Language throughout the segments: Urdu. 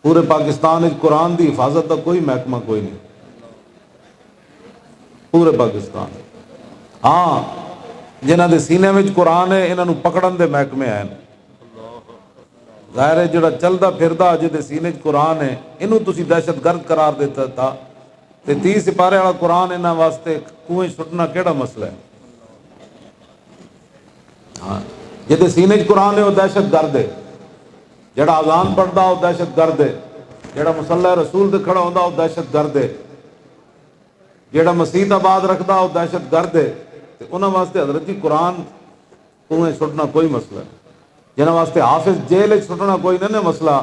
پورے پاکستان قرآن دی حفاظت کا کوئی محکمہ کوئی نہیں، پورے پاکستان۔ ہاں جنہاں دے سینے وچ قرآن ہے انہاں نوں پکڑن دے محکمے ہیں، ظاہر ہے جڑا چلدا پھردا جے دے سینے وچ قرآن ہے انہوں تسی دہشت گرد قرار دیتا تھا، تے 30 سپارے والا قرآن انہاں واسطے کنویں سٹنا کیڑا مسئلہ ہے؟ ہاں جے دے سینے وچ قرآن ہے وہ دہشت گرد ہے، جڑا اذان پڑھدا وہ دہشت گرد ہے، جڑا مصلی رسول دے کھڑا ہوندا وہ دہشت گرد ہے، جڑا مسجد آباد رکھدا وہ دہشت گرد ہے۔ تے انہاں واسطے حضرت جی قرآن کنویں سٹنا کوئی مسئلہ ہے، جنہاں واسطے حافظ جیل وچ سٹنا کوئی نہیں مسئلہ،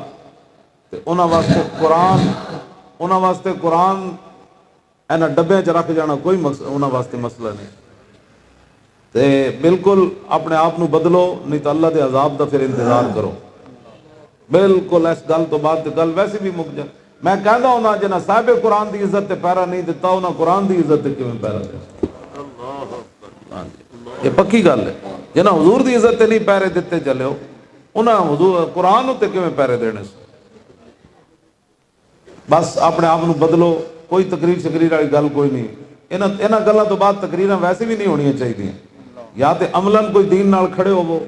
تے انہاں واسطے قرآن انہاں ڈبے چ رکھ جانا کوئی انہاں واسطے مسئلہ نہیں۔ تے بالکل اپنے آپ نو بدلو، نہیں تو اللہ دے عذاب دا پھر انتظار کرو۔ بالکل اس گل تو بعد گل ویسے بھی مک جائے۔ میں کہندا ہونا جنہاں صاحب قرآن دی عزت تے پیرا نہیں دیتا انہاں قرآن دی عزت تے کیویں پیرا دے؟ ہاں جی یہ پکی گل ہے، جنہاں حضور دی عزت تے نہیں پیرے دیتے چلے ہو انہاں حضور قرآن تے کیویں پیرے دینے سے؟ بس اپنے آپ نو بدلو، کوئی تقریر شکریر والی گل کوئی نہیں، انہاں گلاں تو بعد تقریراں ویسے بھی نہیں ہونیاں چاہیے۔ یا تے عملاً کوئی دین نال کھڑے ہوو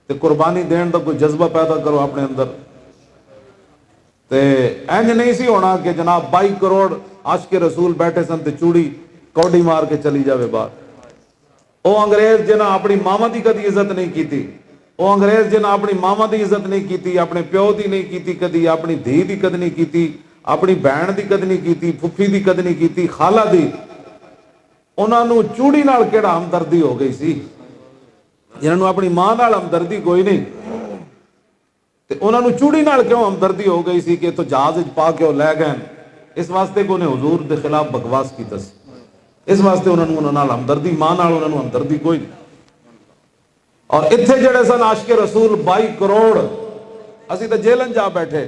تے قربانی دین دا کوئی جذبہ پیدا کرو اپنے اندر۔ تے انج نہیں سی ہونا کہ جناب 22 کروڑ عاشق رسول بیٹھے سن تے چوڑی کوڈی مار کے چلی جاوے باہر۔ او انگریز جنہاں اپنی ماما دی کدی عزت نہیں کیتی، او انگریز جنہاں اپنی ماما دی عزت نہیں کیتی، اپنے پیو دی نہیں کیتی کدی، اپنی دھی دی کد نہیں کیتی، اپنی بہن دی کد نہیں کیتی، پھپھی دی کد نہیں کیتی، خالہ دی، انہاں نو چوڑی نال کیڑا ہمدردی ہو گئی سی؟ جنہاں نو اپنی ماں نال ہمدردی کوئی نہیں تے انہاں نو چوڑی نال کیوں ہمدردی ہو گئی سی کہ تو جہاز وچ پا کے وہ لے گئے؟ اس واسطے کہ انہیں حضور دے خلاف بکواس کیتا سی، اس واسطے انہوں نال ہمدردی، ماں نال انہوں نے ہمدردی کوئی نہیں۔ اور اتھے جڑے سن عاشق رسول 22 کروڑ، اسی تے جیلن جا بیٹھے،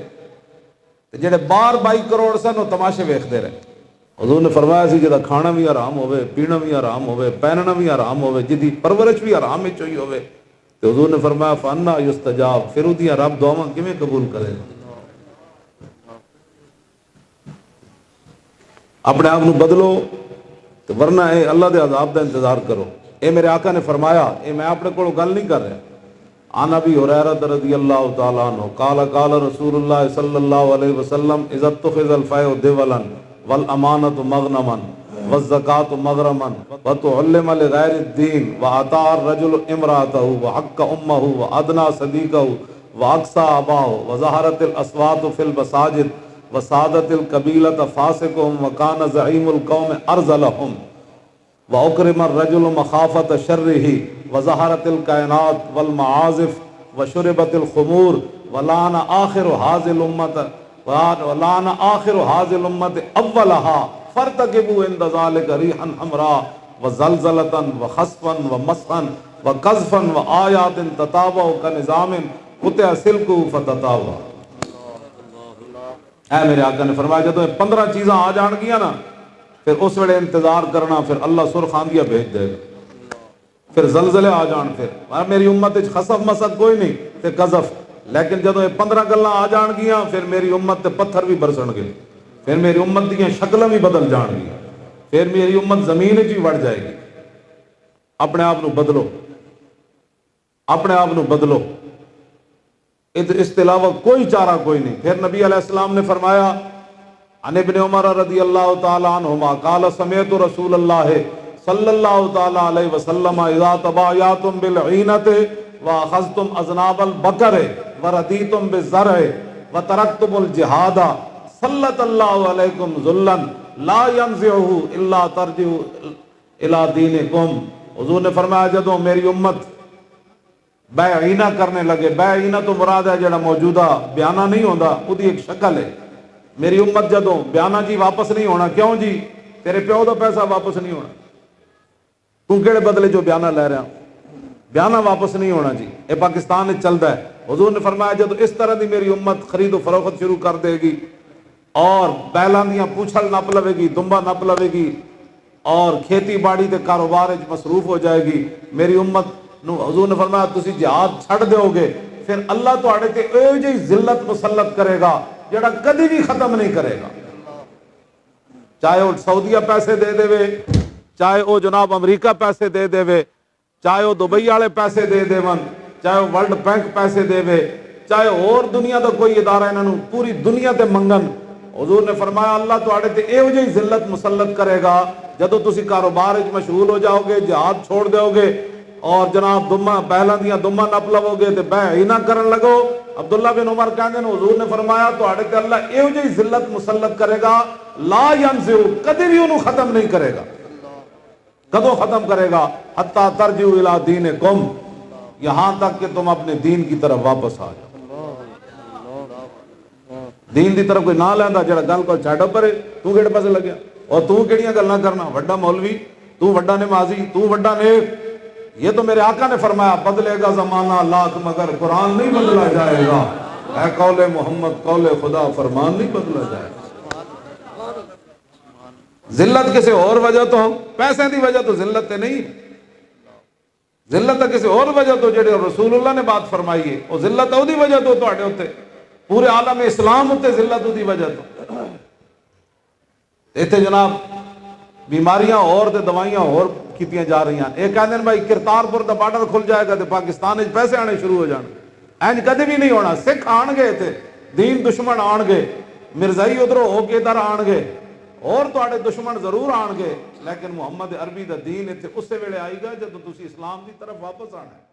جڑے باہر 22 کروڑ سن وہ تماشے ویکھدے رہے۔ حضور نے فرمایا سی جدا کھانا بھی حرام ہوئے، پینا بھی حرام ہوئے، پہننا بھی حرام ہوئے، جدی پرورش بھی حرام میں چوئی ہوئے، تو حضور نے فرمایا فانا یستجاب، پھر اودیاں رب دعاواں کیویں قبول کرے؟ اپنے آپ نو بدلو تو ورنہ اے اللہ دے عذاب دا انتظار کرو۔ اے میرے آقا نے فرمایا، اے میں اپنے کو گل نہیں کر رہا، عن ابی ہریرہ رضی اللہ تعالیٰ عنہ قال قال رسول اللہ صلی اللہ علیہ وسلم اذا اتخذ الفیء دولا والامانۃ مغنما والزکاۃ مغرما وتعلم لغیر الدین واطاع الرجل امرأته وحق امہ وادنى صدیقہ واقصى اباہ وظہرت الاصوات فی المساجد وسادت القبیلۃ فاسقهم وکان زعیم القوم ارذلهم وَأُكْرِمَ الرَّجُلُ مَخَافَةَ شَرِّهِ وَظَهَرَتِ الْكَائِنَاتُ وَالْمَعَازِفُ وَشُرِبَتِ الْخُمُورُ وَلَانَ آخِرُ هَذِهِ الْأُمَّةِ أَوَّلَهَا فَارْتَقِبُوا عِنْدَ ذَلِكَ رِيحًا حَمْرَاءَ وَزَلْزَلَةً وَخَسْفًا وَمَسْخًا وَقَذْفًا وَآيَاتٍ تَتَابَعُ كَنِظَامٍ قُطِعَ سِلْكُهُ فَتَتَابَعَ۔ اے میرے آقا نے فرمایا جب 15 چیزاں آ جان گیا نا پھر اس ویلے انتظار کرنا، پھر اللہ سرخ آندھیا بھیج دے گا، پھر زلزلے آ جان، پھر میری امت خسف مسد کوئی نہیں تے قذف، لیکن جدو یہ 15 گلاں آ جان گیا پھر میری امت تے پتھر بھی برسن گے، پھر میری امت دیاں شکلیں بھی بدل جان گی، پھر میری امت زمین وچ بھی وڑ جائے گی۔ اپنے آپ نو بدلو، اپنے آپ نو بدلو، اس کے علاوہ کوئی چارہ کوئی نہیں۔ پھر نبی علیہ السلام نے فرمایا عن ابن عمر رضی اللہ تعالی عنہما قال سمعت رسول اللہ صلی اللہ تعالی علیہ وسلم اذا تبایعتم بالعینۃ واخذتم اذناب البقر وردیتم بالزرع وترکتم الجہاد سلط اللہ علیکم ذلا لا ينزعه الا ترجعوا الى دینکم۔ حضور نے فرمایا جدوں میری امت بے عینہ کرنے لگے، بے عینہ تو مراد ہے جڑا موجودہ بیانہ نہیں ہوندا، اودی ایک شکل ہے۔ میری امت جدوں بیانہ جی واپس نہیں ہونا، کیوں جی؟ تیرے پیو دا پیسہ واپس نہیں ہونا، تو کیڑے بدلے جو بیانہ لے رہا، بیانہ واپس نہیں ہونا جی، اے پاکستان میں چلتا ہے۔ حضور نے فرمایا جدوں اس طرح دی میری امت خرید و فروخت شروع کر دے گی اور بیلاں دیاں پوچھل نپ لوے گی، دمبا نپ لوے گی اور کھیتی باڑی دے کاروبار وچ مصروف ہو جائے گی، میری امت نو حضور نے فرمایا تسی جہاد چھڑ دیو گے، پھر اللہ تواڈے تے ایو جہی ذلت مسلط کرے گا جڑا کدی بھی ختم نہیں کرے گا. چاہے وہ سعودیہ پیسے دے دے، چاہے وہ جناب امریکہ پیسے دے دے، چاہے وہ دبئی والے پیسے دے دے، چاہے وہ ورلڈ بینک پیسے دے، چاہے اور دنیا دا کوئی ادارہ انہوں پوری دنیا تے منگن. حضور نے فرمایا اللہ تواڈے تے ایہو جہی ذلت مسلط کرے گا جدو تسی کاروبار وچ مشغول ہو جاؤ گے، جہاد چھوڑ دیو گے اور جناب بیلاں دیاں دماں نپ لو گے تے بیع ہی نہ کرن لگو. عبداللہ بن عمر کہندے نے حضور نے فرمایا تواڈے تے اللہ ایہو جہی ذلت مسلط کرے گا لا ینزع، کدی بھی انہوں ختم نہیں کرے گا. کدو ختم کرے گا؟ حتی ترجعوا الی دینکم، یہاں تک کہ تم اپنے دین کی طرف واپس آ جاؤ. دین دی طرف کوئی نہ لیندا جڑا گل کو چھڈ پرے، تو کیڑے پاسے لگیا اور تو کیڑیاں گلاں کرنا، وڈا مولوی تو، وڈا نمازی تو، وڈا نیک. یہ تو میرے آقا نے فرمایا بدلے گا زمانہ لاکھ مگر قرآن نہیں بدلا جائے گا. اے قول محمد قول خدا، فرمان نہیں بدلا جائے گا. ذلت کسی اور وجہ تو پیسے دی وجہ تو ذلت نہیں، ذلت کسی اور وجہ تو جڑے رسول اللہ نے بات فرمائی ہے وہ ذلت ہے، دی وجہ تو تواڈے اوتے پورے عالم اسلام ہوتے ذلت دی وجہ تو. ایتھے جناب بیماریاں اور تے دوائیاں اور کیتیاں جا رہی ہیں. ایک کہندے نے بھائی کرتارپور دا بارڈر کھل جائے گا تے پاکستان وچ پیسے آنے شروع ہو جان. اینج کدے بھی نہیں ہونا. سکھ آن گے تے دین دشمن آن گے، مرزائی ادھروں ہو کے ادھر آن گے اور تواڈے دشمن ضرور آن گے، لیکن محمد عربی دا دین ایتھے اسے ویلے آئے گا جب تسی اسلام دی طرف واپس آنا ہے.